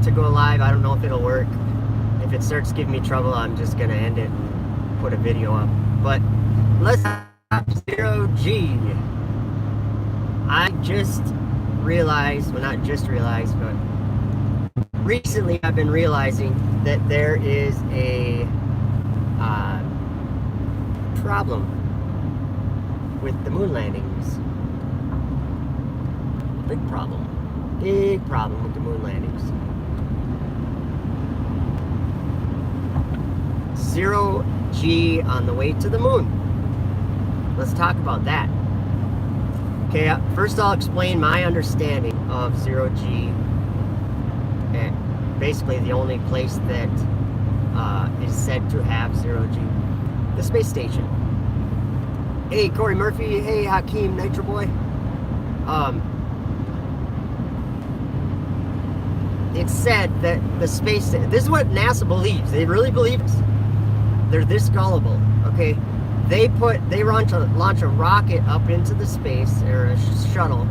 to go live. I don't know if it'll work. If it starts giving me trouble, I'm just gonna end it and put a video up. But let's zero G. I just realized, well, not just realized, but recently I've been realizing that there is a problem with the moon landings. Big problem with the moon landings. Zero G on the way to the moon. Let's talk about that. Okay, first I'll explain my understanding of zero G. And basically the only place that is said to have zero G, the space station. Hey, Corey Murphy. Hey, Hakeem, Nitro Boy. It's said that the space, this is what NASA believes. They really believe this. They're this gullible, okay? They launch a rocket up into the space, or a shuttle,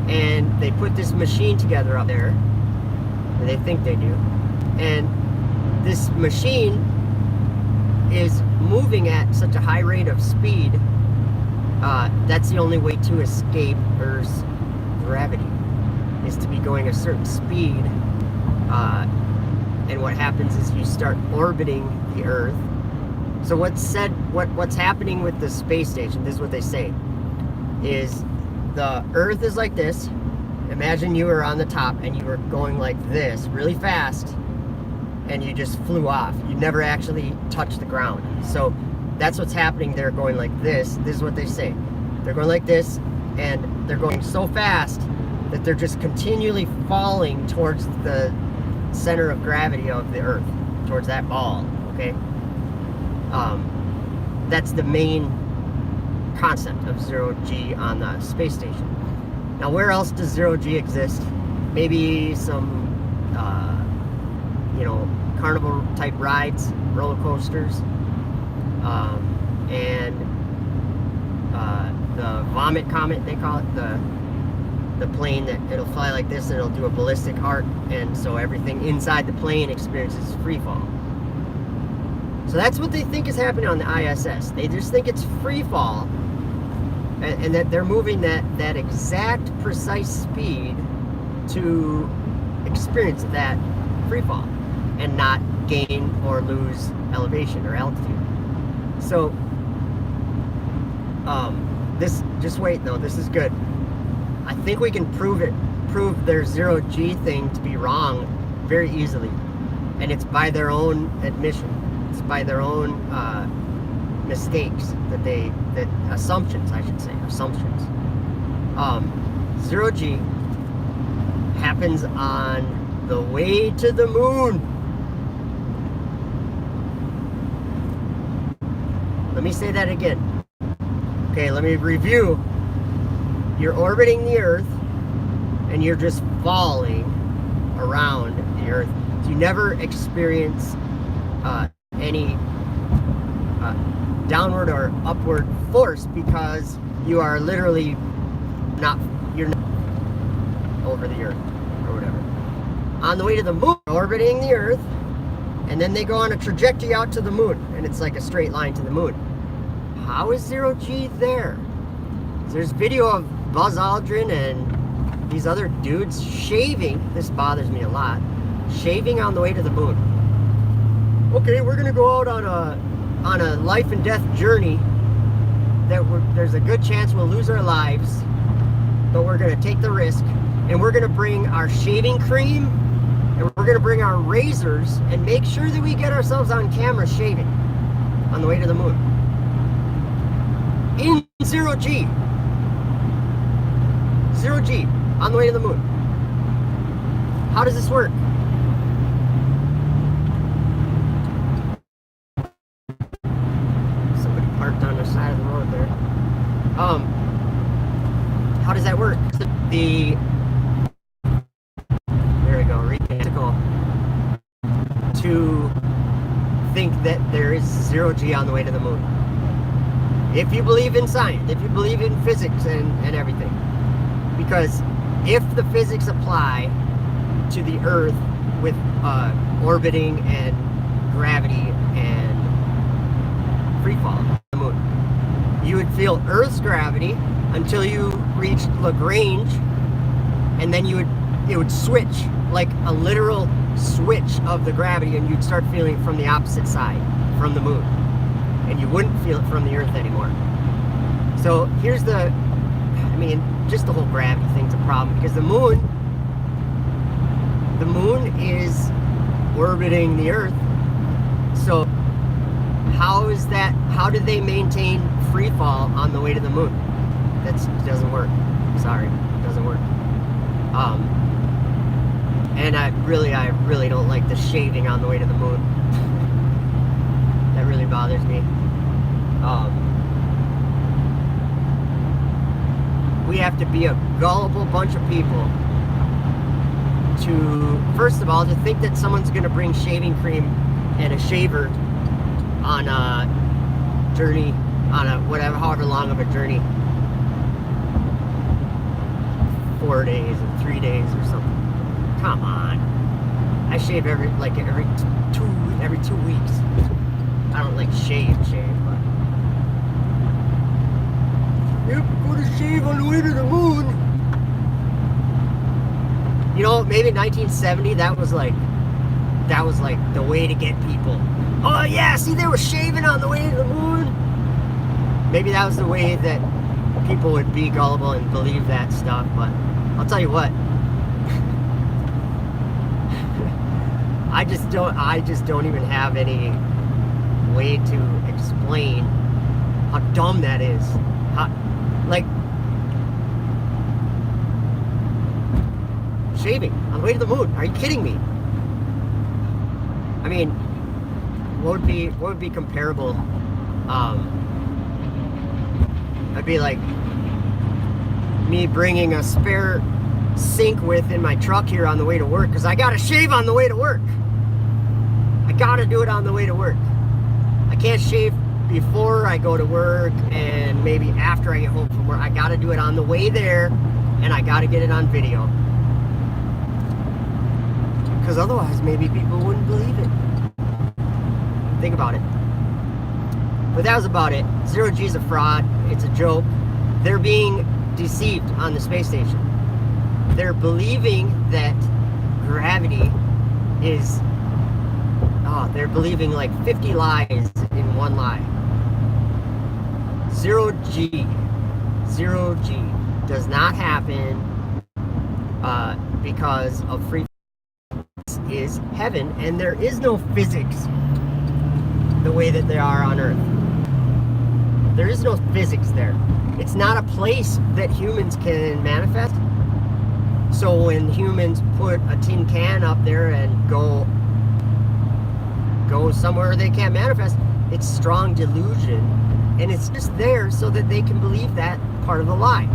and they put this machine together up there, and they think they do. And this machine is moving at such a high rate of speed, that's the only way to escape Earth's gravity, is to be going a certain speed. And what happens is you start orbiting the Earth. So what's happening with the space station, this is what they say, is the Earth is like this. Imagine you were on the top and you were going like this really fast, and you just flew off. You never actually touched the ground. So that's what's happening. They're going like this. This is what they say. They're going like this, and they're going so fast that they're just continually falling towards the center of gravity of the Earth, towards that ball, okay? That's the main concept of zero G on the space station. Now, where else does zero G exist? Maybe some, carnival type rides, roller coasters, and the vomit comet, they call it, the plane that it'll fly like this and it'll do a ballistic arc, and so everything inside the plane experiences free fall. So that's what they think is happening on the ISS. They just think it's free fall, and that they're moving that exact precise speed to experience that free fall and not gain or lose elevation or altitude. So this, just wait though, this is good. I think we can prove their zero G thing to be wrong very easily, and it's by their own admission. It's by their own mistakes assumptions, I should say, assumptions. Zero G happens on the way to the moon. Let me say that again. Okay, let me review. You're orbiting the Earth, and you're just falling around the Earth. So you never experience any downward or upward force, because you are literally you're not over the Earth or whatever. On the way to the moon, orbiting the Earth, and then they go on a trajectory out to the moon, and it's like a straight line to the moon. How is zero G there? There's video of Buzz Aldrin and these other dudes shaving. This bothers me a lot. Shaving on the way to the moon. Okay, we're gonna go out on a life and death journey that there's a good chance we'll lose our lives, but we're gonna take the risk, and we're gonna bring our shaving cream, and we're gonna bring our razors, and make sure that we get ourselves on camera shaving on the way to the moon. In zero G. Zero G on the way to the moon. How does this work? Somebody parked on the side of the road there. How does that work? There we go, reticle to think that there is zero G on the way to the moon. If you believe in science, if you believe in physics and everything. Because if the physics apply to the Earth with orbiting and gravity and free fall on the moon. You would feel Earth's gravity until you reached Lagrange, and then it would switch, like a literal switch of the gravity, and you'd start feeling it from the opposite side, from the moon, and you wouldn't feel it from the Earth anymore. So here's just the whole gravity thing's a problem, because the moon is orbiting the Earth. So how did they maintain free fall on the way to the moon? That doesn't work. Sorry, it doesn't work. And I really don't like the shaving on the way to the moon. That really bothers me. We have to be a gullible bunch of people to, first of all, to think that someone's going to bring shaving cream and a shaver on a journey, however long of a journey, 4 days or 3 days or something. Come on. I shave every 2 weeks. I don't like shave, but yep, go to shave on the way to the moon. You know, maybe 1970 that was like the way to get people. Oh yeah, see, they were shaving on the way to the moon. Maybe that was the way that people would be gullible and believe that stuff, but I'll tell you what. I just don't even have any way to explain how dumb that is. Shaving on the way to the moon. Are you kidding me? I mean, what would be comparable? It'd be like me bringing a spare sink with in my truck here on the way to work, because I gotta shave on the way to work. I gotta do it on the way to work. I can't shave before I go to work and maybe after I get home from work. I gotta do it on the way there, and I gotta get it on video, because otherwise maybe people wouldn't believe it. Think about it. But that was about it. Zero G is a fraud. It's a joke. They're being deceived on the space station. They're believing that gravity is... they're believing like 50 lies in one lie. Zero G does not happen because of free is heaven, and there is no physics the way that they are on Earth. There is no physics there. It's not a place that humans can manifest. So when humans put a tin can up there and go somewhere they can't manifest, it's strong delusion, and it's just there so that they can believe that part of the lie,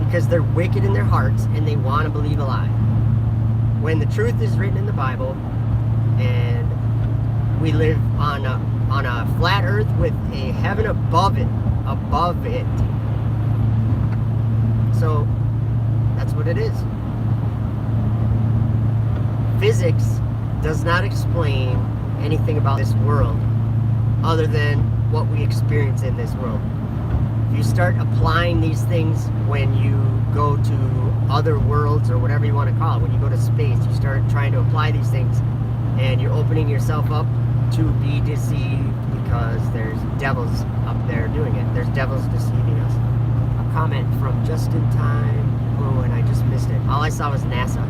because they're wicked in their hearts and they want to believe a lie, when the truth is written in the Bible, and we live on a flat earth with a heaven above it. So that's what it is. Physics does not explain anything about this world other than what we experience in this world. If you start applying these things when you go to other worlds, or whatever you want to call it, when you go to space, you start trying to apply these things, and you're opening yourself up to be deceived, because there's devils up there doing it. There's devils deceiving us. A comment from Just in Time. Oh, and I just missed it. All I saw was NASA.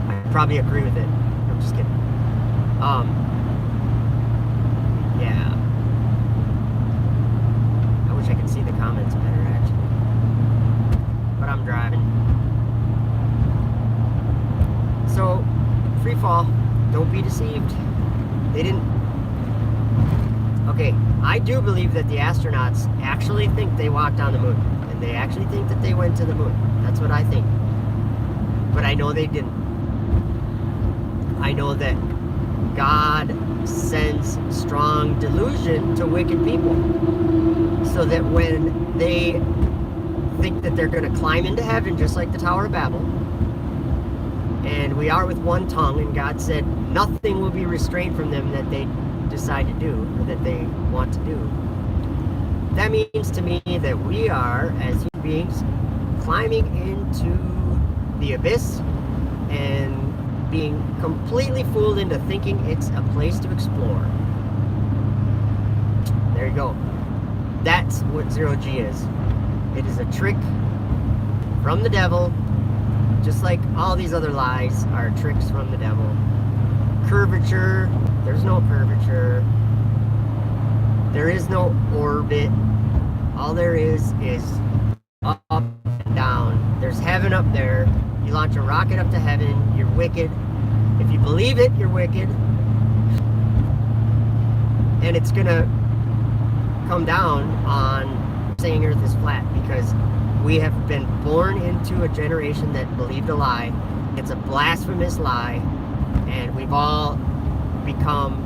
I probably agree with it. I'm just kidding. Yeah. I wish I could see the comments better, actually. But I'm driving. So, free fall. Don't be deceived. They didn't... Okay, I do believe that the astronauts actually think they walked on the moon. And they actually think that they went to the moon. That's what I think. But I know they didn't. I know that God sends strong delusion to wicked people, so that when they think that they're going to climb into heaven, just like the Tower of Babel, And we are with one tongue, and God said nothing will be restrained from them that they decide to do, or that they want to do. That means to me that we are, as human beings, climbing into the abyss and being completely fooled into thinking it's a place to explore. There you go. That's what zero-G is. It is a trick from the devil, just like all these other lies are tricks from the devil. Curvature, there's no curvature. There is no orbit. All there is up and down. There's heaven up there. You launch a rocket up to heaven, you're wicked. If you believe it, you're wicked. And it's gonna come down on saying Earth is flat, because we have been born into a generation that believed a lie. It's a blasphemous lie, and we've all become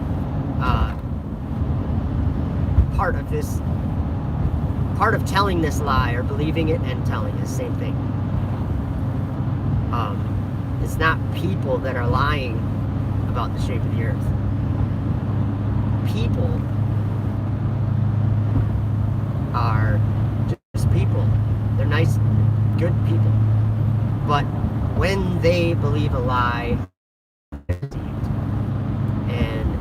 part of telling this lie, or believing it and telling it. Same thing. It's not people that are lying about the shape of the earth. People are just people. They're nice, good people. But when they believe a lie, they're deceived. And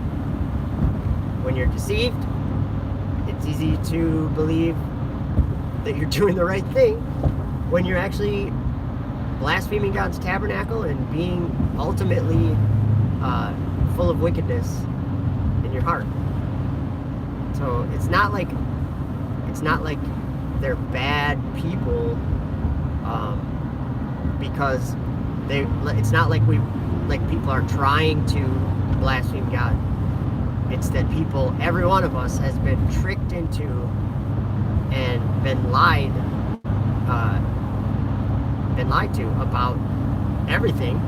when you're deceived, it's easy to believe that you're doing the right thing when you're actually blaspheming God's tabernacle and being ultimately full of wickedness in your heart. So it's not like they're bad people, because it's not like people are trying to blaspheme God. It's that every one of us has been tricked into and been lied to about everything,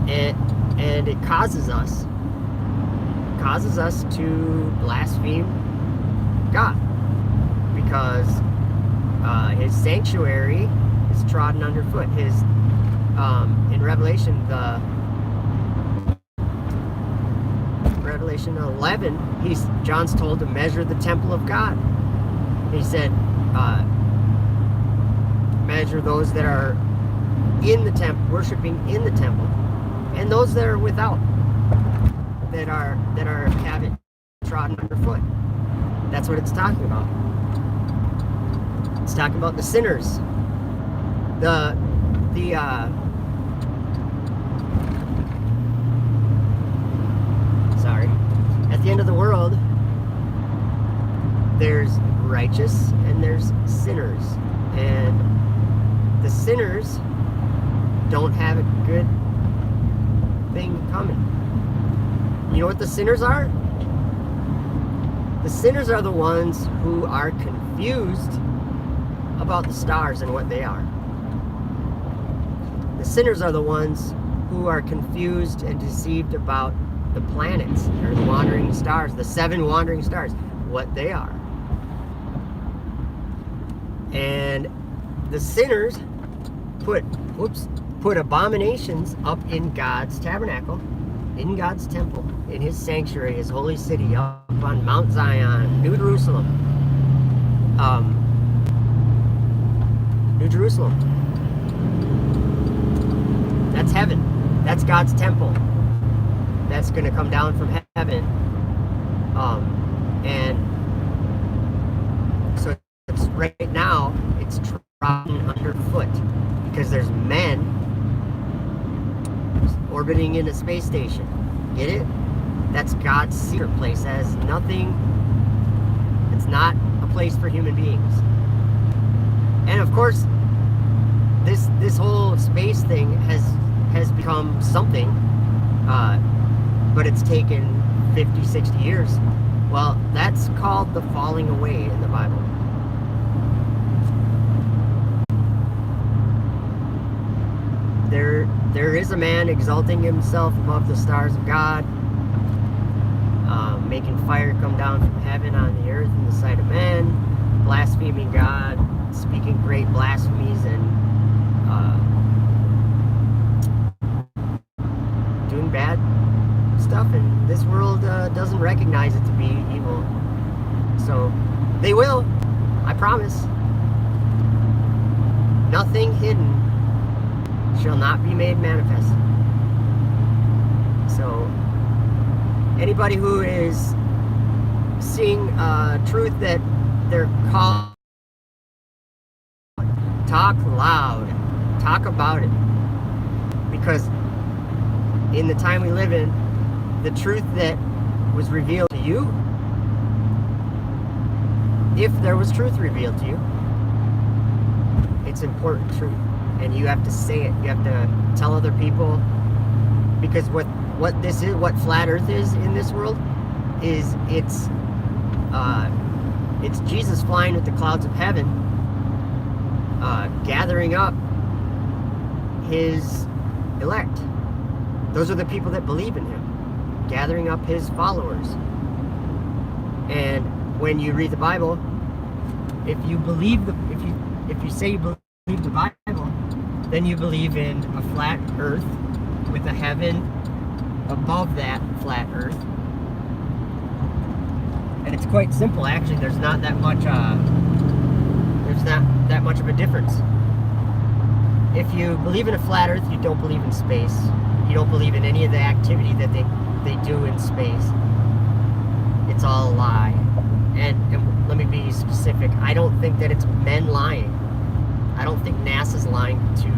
and it causes us to blaspheme God, because his sanctuary is trodden underfoot. His in Revelation 11, John's told to measure the temple of God. He said, measure those that are in the temple, worshiping in the temple, and those that are without, that have it trodden underfoot. That's what it's talking about. It's talking about the sinners. At the end of the world, there's righteous and there's sinners. And the sinners don't have a good thing coming. You know what the sinners are? The sinners are the ones who are confused about the stars and what they are. The sinners are the ones who are confused and deceived about the planets, or the wandering stars, the 7 wandering stars, what they are. And the sinners put abominations up in God's tabernacle, in God's temple, in his sanctuary, his holy city, up on Mount Zion, New Jerusalem. New Jerusalem. That's heaven. That's God's temple. That's going to come down from heaven. And so it's right now, it's trodden underfoot, because there's men orbiting in a space station. Get it? That's God's secret place. It has nothing, it's not a place for human beings. And of course, this whole space thing has become something, but it's taken 50, 60 years. Well, that's called the falling away in the Bible. There is a man exalting himself above the stars of God, making fire come down from heaven on the earth in the sight of man, blaspheming God, speaking great blasphemies, and doing bad stuff, and this world doesn't recognize it to be evil. So they will, I promise. Nothing hidden shall not be made manifest. So anybody who is seeing truth that they're called, talk loud, talk about it, because in the time we live in, the truth that was revealed to you, if there was truth revealed to you, it's important truth, and you have to say it. You have to tell other people, because what this is, what flat Earth is in this world, is it's Jesus flying with the clouds of heaven, gathering up his elect. Those are the people that believe in him, gathering up his followers. And when you read the Bible, if you say you believe the Bible, then you believe in a flat Earth with a heaven above that flat Earth. And it's quite simple, actually. There's not that much of a difference. If you believe in a flat Earth, you don't believe in space. You don't believe in any of the activity that they do in space. It's all a lie. And let me be specific. I don't think that it's men lying. I don't think NASA's lying to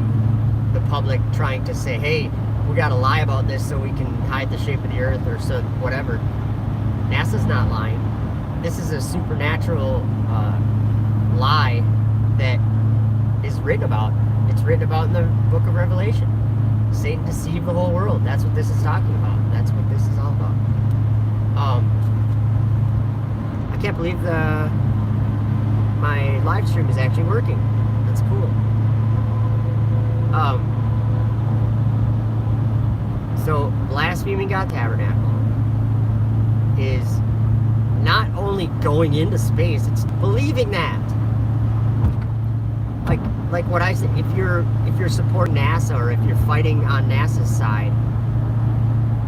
the public, trying to say, hey, we got to lie about this so we can hide the shape of the Earth or so whatever. NASA's not lying. This is a supernatural lie that is written about. It's written about in the book of Revelation. Satan deceived the whole world. That's what this is talking about. That's what this is all about. I can't believe my live stream is actually working. That's cool. So blaspheming God Tabernacle is not only going into space, it's believing that. Like what I said, if you're supporting NASA, or if you're fighting on NASA's side,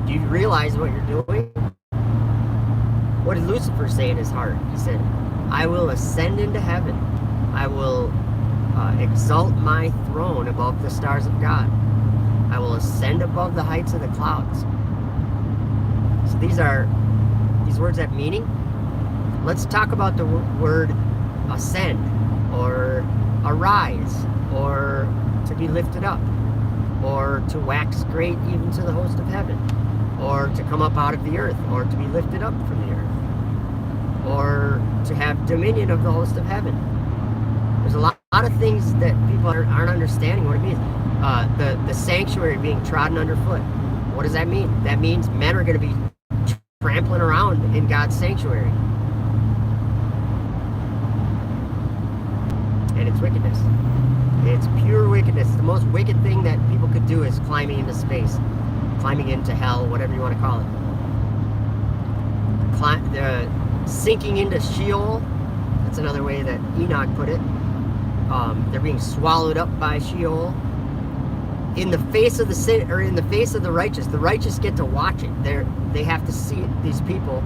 do you realize what you're doing? What did Lucifer say in his heart? He said, I will ascend into heaven. I will exalt my throne above the stars of God. I will ascend above the heights of the clouds. So these words have meaning. Let's talk about the word ascend, or arise, or to be lifted up, or to wax great even to the host of heaven, or to come up out of the earth, or to be lifted up from the earth, or to have dominion of the host of heaven. There's a lot of things that people aren't understanding what it means. The sanctuary being trodden underfoot. What does that mean? That means men are going to be trampling around in God's sanctuary. And it's wickedness. It's pure wickedness. The most wicked thing that people could do is climbing into space, climbing into hell, whatever you want to call it. Sinking into Sheol. That's another way that Enoch put it. They're being swallowed up by Sheol. In the face of the sin, or in the face of the righteous get to watch it. They have to see it, these people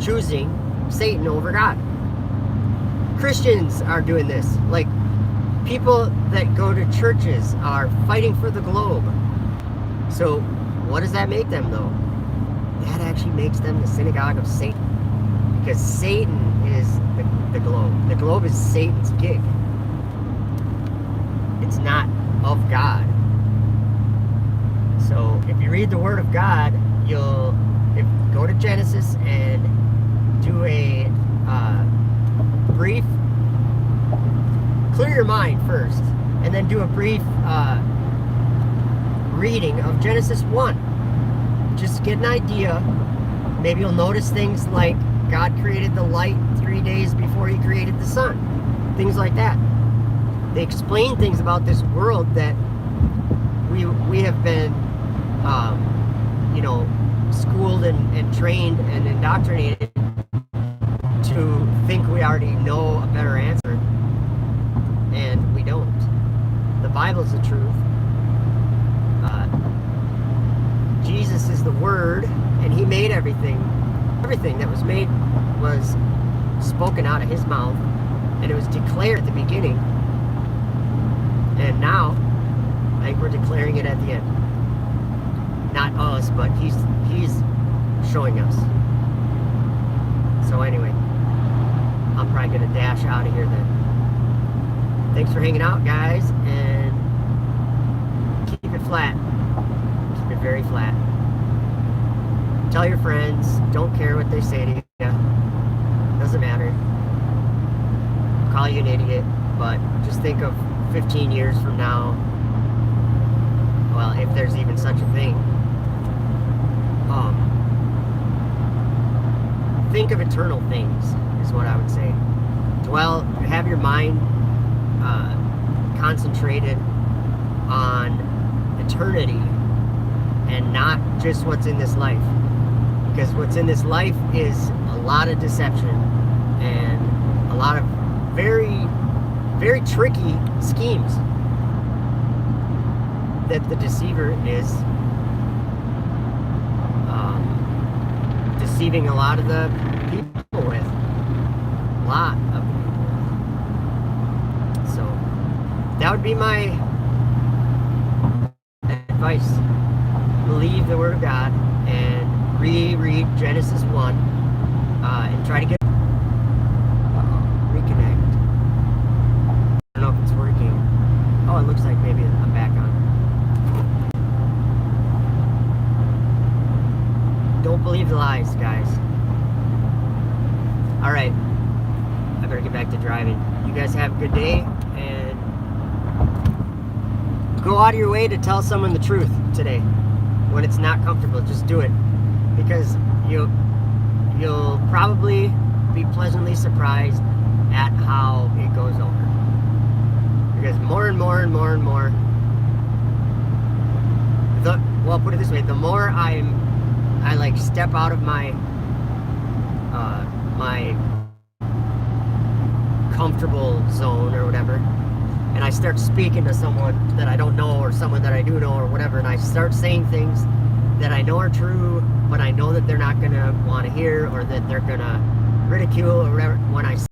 choosing Satan over God. Christians are doing this. Like, people that go to churches are fighting for the globe. So what does that make them, though? That actually makes them the synagogue of Satan, because Satan is the globe. The globe is Satan's gig. It's not of God. So if you read the Word of God, go to Genesis and do a brief, clear your mind first, and then do a brief reading of Genesis 1. Just get an idea. Maybe you'll notice things like God created the light 3 days before he created the sun. Things like that. They explain things about this world that we have been schooled and trained and indoctrinated to think we already know a better answer, and we don't. The Bible's the truth. Jesus is the Word, and He made everything. Everything that was made was spoken out of His mouth, and it was declared at the beginning. And now, I think we're declaring it at the end. Not us, but He's showing us. So anyway, I'm probably going to dash out of here then. Thanks for hanging out, guys, and keep it flat. Keep it very flat. Tell your friends, don't care what they say to you. Doesn't matter. I'll call you an idiot, but just think of 15 years from now. Well, if there's even such a thing. Think of eternal things, is what I would say. Have your mind concentrated on eternity and not just what's in this life. Because what's in this life is a lot of deception and a lot of very, very tricky schemes that the deceiver is deceiving a lot of the people with. A lot of people. So that would be my advice. Believe the Word of God and reread Genesis 1 and try to get reconnect. I don't know if it's working. Oh, it looks like maybe I'm back on. Don't believe the lies, guys. Alright. I better get back to driving. You guys have a good day, and go out of your way to tell someone the truth today. When it's not comfortable, just do it. Because you'll probably be pleasantly surprised at how it goes over. Because more and more and more and more, well, put it this way, the more I like step out of my my comfortable zone or whatever, and I start speaking to someone that I don't know or someone that I do know or whatever, and I start saying things that I know are true, but I know that they're not going to want to hear, or that they're going to ridicule or whatever when I say.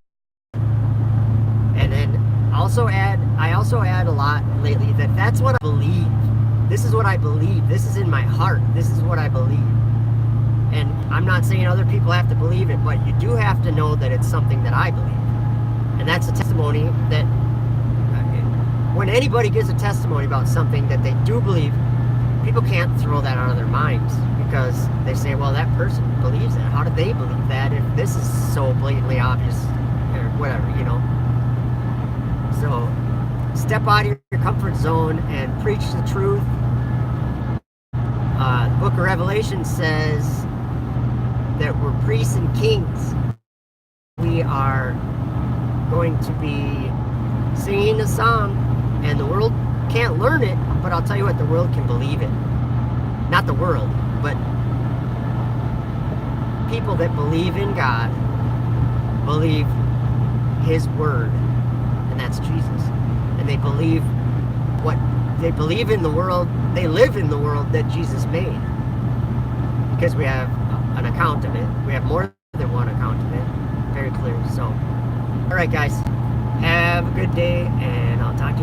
And then I also add a lot lately that's what I believe. This is what I believe. This is in my heart. This is what I believe. And I'm not saying other people have to believe it, but you do have to know that it's something that I believe. And that's a testimony that when anybody gives a testimony about something that they do believe, people can't throw that out of their minds, because they say, well, that person believes that. How did they believe that if this is so blatantly obvious or whatever, you know? So step out of your comfort zone and preach the truth. The book of Revelation says that we're priests and kings. We are going to be singing a song, and the world can't learn it, but I'll tell you what, the world can believe it. Not the world, but people that believe in God believe His Word, and that's Jesus. And they believe in the world, they live in the world that Jesus made. Because we have an account of it. We have more than one account of it. Very clear. So, alright guys, have a good day, and I'll talk to you